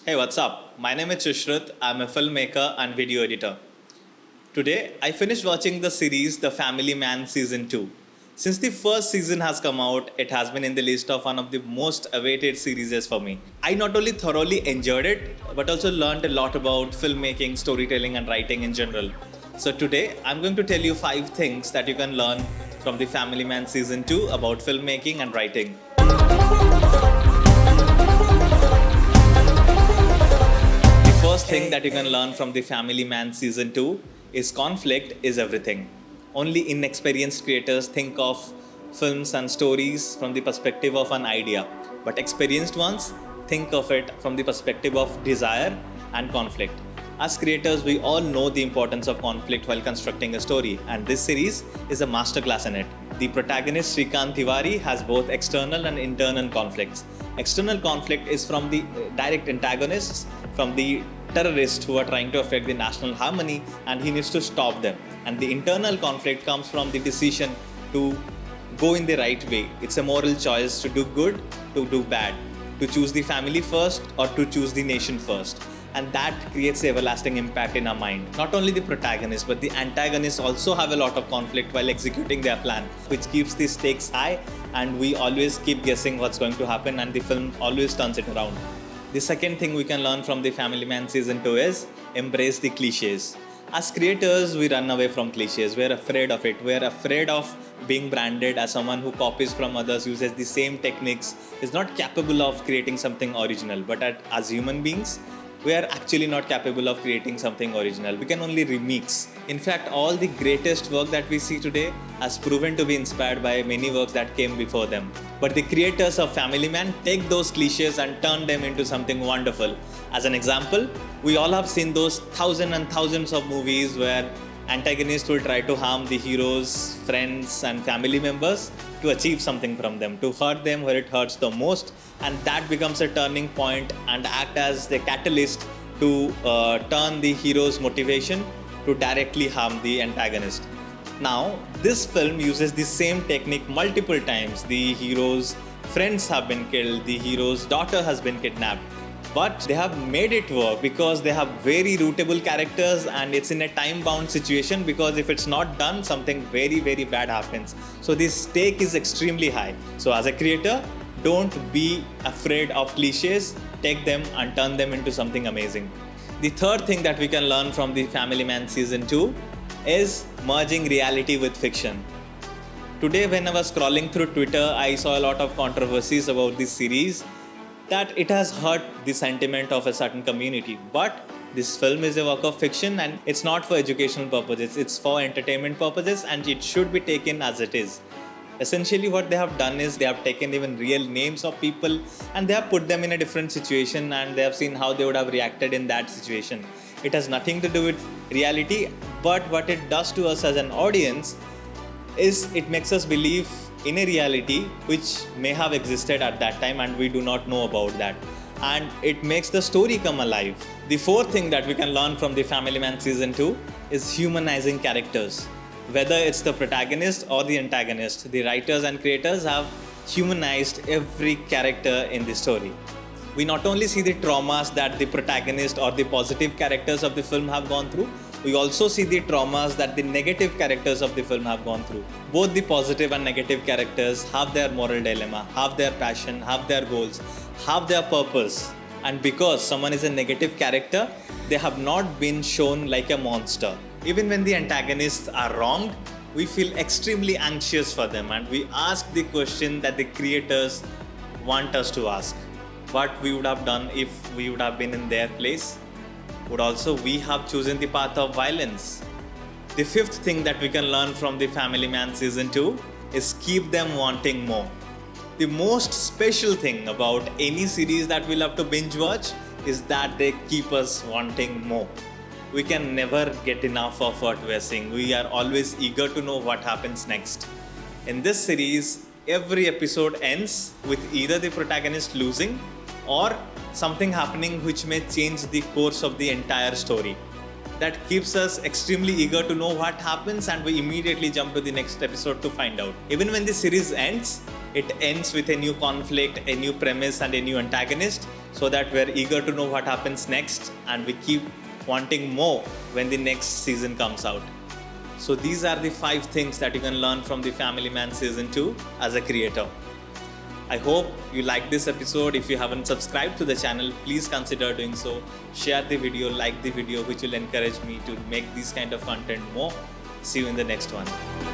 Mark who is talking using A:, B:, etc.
A: Hey, what's up? My name is Chushruth. I'm a filmmaker and video editor. Today, I finished watching the series The Family Man Season 2. Since the first season has come out, it has been in the list of one of the most awaited series for me. I not only thoroughly enjoyed it, but also learned a lot about filmmaking, storytelling, and writing in general. So, today, I'm going to tell you 5 things that you can learn from The Family Man Season 2 about filmmaking and writing. The first thing that you can learn from The Family Man Season 2 is conflict is everything. Only inexperienced creators think of films and stories from the perspective of an idea, but experienced ones think of it from the perspective of desire and conflict. As creators, we all know the importance of conflict while constructing a story, and this series is a masterclass in it. The protagonist Shrikant Tiwari has both external and internal conflicts. External conflict is from the direct antagonists, from the terrorists who are trying to affect the national harmony, and he needs to stop them. And the internal conflict comes from the decision to go in the right way. It's a moral choice to do good, to do bad, to choose the family first or to choose the nation first. And that creates an everlasting impact in our mind. Not only the protagonist, but the antagonists also have a lot of conflict while executing their plan, which keeps the stakes high, and we always keep guessing what's going to happen, and the film always turns it around. The second thing we can learn from The Family Man Season 2 is embrace the cliches. As creators, we run away from cliches. We're afraid of it. We're afraid of being branded as someone who copies from others, uses the same techniques, is not capable of creating something original. But as human beings, we are actually not capable of creating something original. We can only remix. In fact, all the greatest work that we see today has proven to be inspired by many works that came before them. But the creators of Family Man take those cliches and turn them into something wonderful. As an example, we all have seen those thousands and thousands of movies where antagonists will try to harm the heroes, friends, and family members to achieve something from them, to hurt them where it hurts the most, and that becomes a turning point and act as the catalyst to turn the hero's motivation to directly harm the antagonist. Now, this film uses the same technique multiple times. The hero's friends have been killed, the hero's daughter has been kidnapped, but they have made it work because they have very rootable characters, and it's in a time bound situation, because if it's not done, something very bad happens. So the stake is extremely high. So as a creator, don't be afraid of cliches, take them and turn them into something amazing. The third thing that we can learn from The Family Man Season 2 is merging reality with fiction. Today, when I was scrolling through Twitter, I saw a lot of controversies about this series, that it has hurt the sentiment of a certain community. But this film is a work of fiction, and it's not for educational purposes, it's for entertainment purposes, and it should be taken as it is. Essentially, what they have done is they have taken even real names of people and they have put them in a different situation, and they have seen how they would have reacted in that situation. It has nothing to do with reality, but what it does to us as an audience is it makes us believe in a reality which may have existed at that time and we do not know about that, and it makes the story come alive. The fourth thing that we can learn from The Family Man Season 2 is humanizing characters. Whether it's the protagonist or the antagonist, the writers and creators have humanized every character in the story. We not only see the traumas that the protagonist or the positive characters of the film have gone through, we also see the traumas that the negative characters of the film have gone through. Both the positive and negative characters have their moral dilemma, have their passion, have their goals, have their purpose. And because someone is a negative character, they have not been shown like a monster. Even when the antagonists are wronged, we feel extremely anxious for them, and we ask the question that the creators want us to ask. What we would have done if we would have been in their place? Would also we have chosen the path of violence? The fifth thing that we can learn from The Family Man Season 2 is keep them wanting more. The most special thing about any series that we love to binge watch is that they keep us wanting more. We can never get enough of what we're seeing. We are always eager to know what happens next. In this series, every episode ends with either the protagonist losing or something happening which may change the course of the entire story. that keeps us extremely eager to know what happens, and we immediately jump to the next episode to find out. Even when the series ends, it ends with a new conflict, a new premise, and a new antagonist, so that we're eager to know what happens next, and we keep wanting more when the next season comes out. So these are the 5 things that you can learn from the Family Man Season 2 as a creator. I hope you like this episode. If you haven't subscribed to the channel, please consider doing so. Share the video, like the video, which will encourage me to make this kind of content more. See you in the next one.